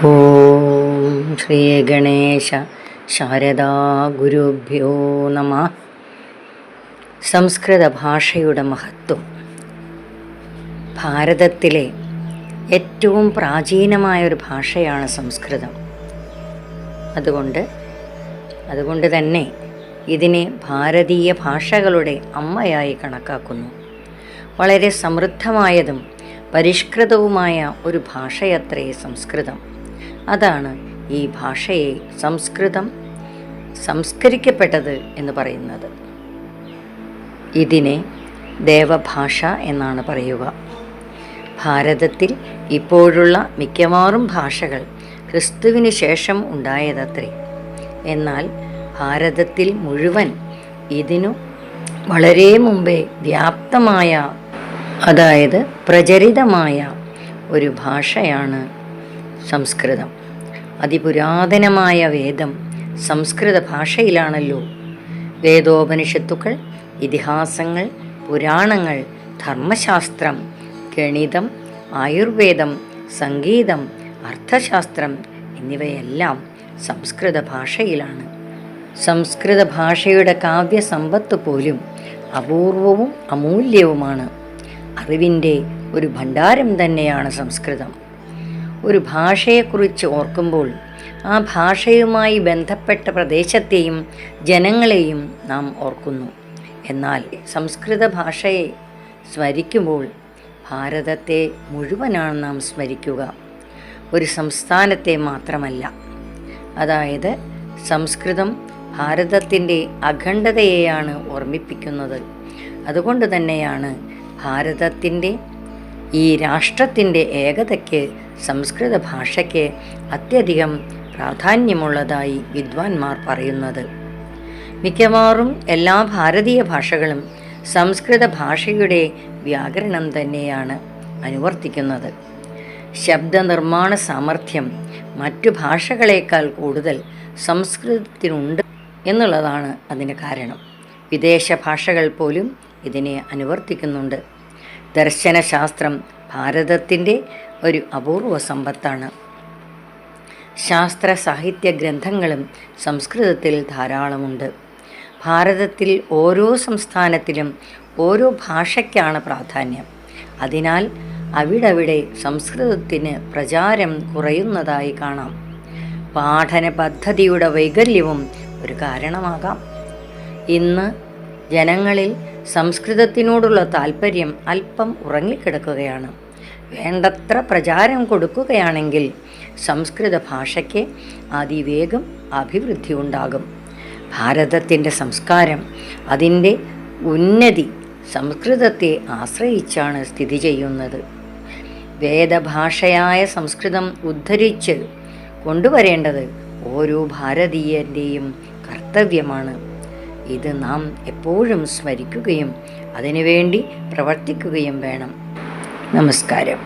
ഓം ശ്രീ ഗണേശ ശാരദാ ഗുരുഭ്യോ നമഃ. സംസ്കൃത ഭാഷയുടെ മഹത്വം. ഭാരതത്തിലെ ഏറ്റവും പ്രാചീനമായൊരു ഭാഷയാണ് സംസ്കൃതം. അതുകൊണ്ട് തന്നെ ഇതിനെ ഭാരതീയ ഭാഷകളുടെ അമ്മയായി കണക്കാക്കുന്നു. വളരെ സമൃദ്ധമായതും പരിഷ്കൃതവുമായ ഒരു ഭാഷയത്രേ സംസ്കൃതം. അതാണ് ഈ ഭാഷയെ സംസ്കരിക്കപ്പെട്ടത് എന്ന് പറയുന്നത്. ഇതിനെ ദേവഭാഷ എന്നാണ് പറയുക. ഭാരതത്തിൽ ഇപ്പോഴുള്ള മിക്കവാറും ഭാഷകൾ ക്രിസ്തുവിന് ശേഷം ഉണ്ടായതത്രേ. എന്നാൽ ഭാരതത്തിൽ മുഴുവൻ ഇതിനു വളരെ മുമ്പേ വ്യാപ്തമായ, അതായത് പ്രചരിതമായ ഒരു ഭാഷയാണ് സംസ്കൃതം. അതിപുരാതനമായ വേദം സംസ്കൃത ഭാഷയിലാണല്ലോ. വേദോപനിഷത്തുക്കൾ, ഇതിഹാസങ്ങൾ, പുരാണങ്ങൾ, ധർമ്മശാസ്ത്രം, ഗണിതം, ആയുർവേദം, സംഗീതം, അർത്ഥശാസ്ത്രം എന്നിവയെല്ലാം സംസ്കൃത ഭാഷയിലാണ്. സംസ്കൃത ഭാഷയുടെ കാവ്യസമ്പത്ത് പോലും അപൂർവവും അമൂല്യവുമാണ്. അറിവിൻ്റെ ഒരു ഭണ്ഡാരം തന്നെയാണ് സംസ്കൃതം. ഒരു ഭാഷയെക്കുറിച്ച് ഓർക്കുമ്പോൾ ആ ഭാഷയുമായി ബന്ധപ്പെട്ട പ്രദേശത്തെയും ജനങ്ങളെയും നാം ഓർക്കുന്നു. എന്നാൽ സംസ്കൃത ഭാഷയെ സ്മരിക്കുമ്പോൾ ഭാരതത്തെ മുഴുവനാണ് നാം സ്മരിക്കുക, ഒരു സംസ്ഥാനത്തെ മാത്രമല്ല. അതായത് സംസ്കൃതം ഭാരതത്തിൻ്റെ അഖണ്ഡതയെയാണ് ഓർമ്മിപ്പിക്കുന്നത്. അതുകൊണ്ട് തന്നെയാണ് ഭാരതത്തിൻ്റെ ഈ രാഷ്ട്രത്തിൻ്റെ ഏകതയ്ക്ക് സംസ്കൃത ഭാഷയ്ക്ക് അത്യധികം പ്രാധാന്യമുള്ളതായി വിദ്വാൻമാർ പറയുന്നത്. മിക്കവാറും എല്ലാ ഭാരതീയ ഭാഷകളും സംസ്കൃത ഭാഷയുടെ വ്യാകരണം തന്നെയാണ് അനുവർത്തിക്കുന്നത്. ശബ്ദനിർമ്മാണ സാമർഥ്യം മറ്റു ഭാഷകളേക്കാൾ കൂടുതൽ സംസ്കൃതത്തിനുണ്ട് എന്നുള്ളതാണ് അതിന് കാരണം. വിദേശ ഭാഷകൾ പോലും ഇതിനെ അനുവർത്തിക്കുന്നുണ്ട്. ദർശനശാസ്ത്രം ഭാരതത്തിൻ്റെ ഒരു അപൂർവ സമ്പത്താണ്. ശാസ്ത്ര സാഹിത്യ ഗ്രന്ഥങ്ങളും സംസ്കൃതത്തിൽ ധാരാളമുണ്ട്. ഭാരതത്തിൽ ഓരോ സംസ്ഥാനത്തിലും ഓരോ ഭാഷയ്ക്കാണ് പ്രാധാന്യം. അതിനാൽ അവിടവിടെ സംസ്കൃതത്തിന് പ്രചാരം കുറയുന്നതായി കാണാം. പഠന പദ്ധതിയുടെ വൈകല്യവും ഒരു കാരണമാകാം. ഇന്ന് ജനങ്ങളിൽ സംസ്കൃതത്തിനോടുള്ള താല്പര്യം അല്പം ഉറങ്ങിക്കിടക്കുകയാണ്. വേണ്ടത്ര പ്രചാരം കൊടുക്കുകയാണെങ്കിൽ സംസ്കൃത ഭാഷയ്ക്ക് അതിവേഗം അഭിവൃദ്ധി ഉണ്ടാകും. ഭാരതത്തിൻ്റെ സംസ്കാരം, അതിൻ്റെ ഉന്നതി സംസ്കൃതത്തെ ആശ്രയിച്ചാണ് സ്ഥിതി ചെയ്യുന്നത്. വേദഭാഷയായ സംസ്കൃതം ഉദ്ധരിച്ച് കൊണ്ടുവരേണ്ടത് ഓരോ ഭാരതീയൻ്റെയും കർത്തവ്യമാണ്. ഇത് നാം എപ്പോഴും സ്മരിക്കുകയും അതിനുവേണ്ടി പ്രവർത്തിക്കുകയും വേണം. നമസ്കാരം.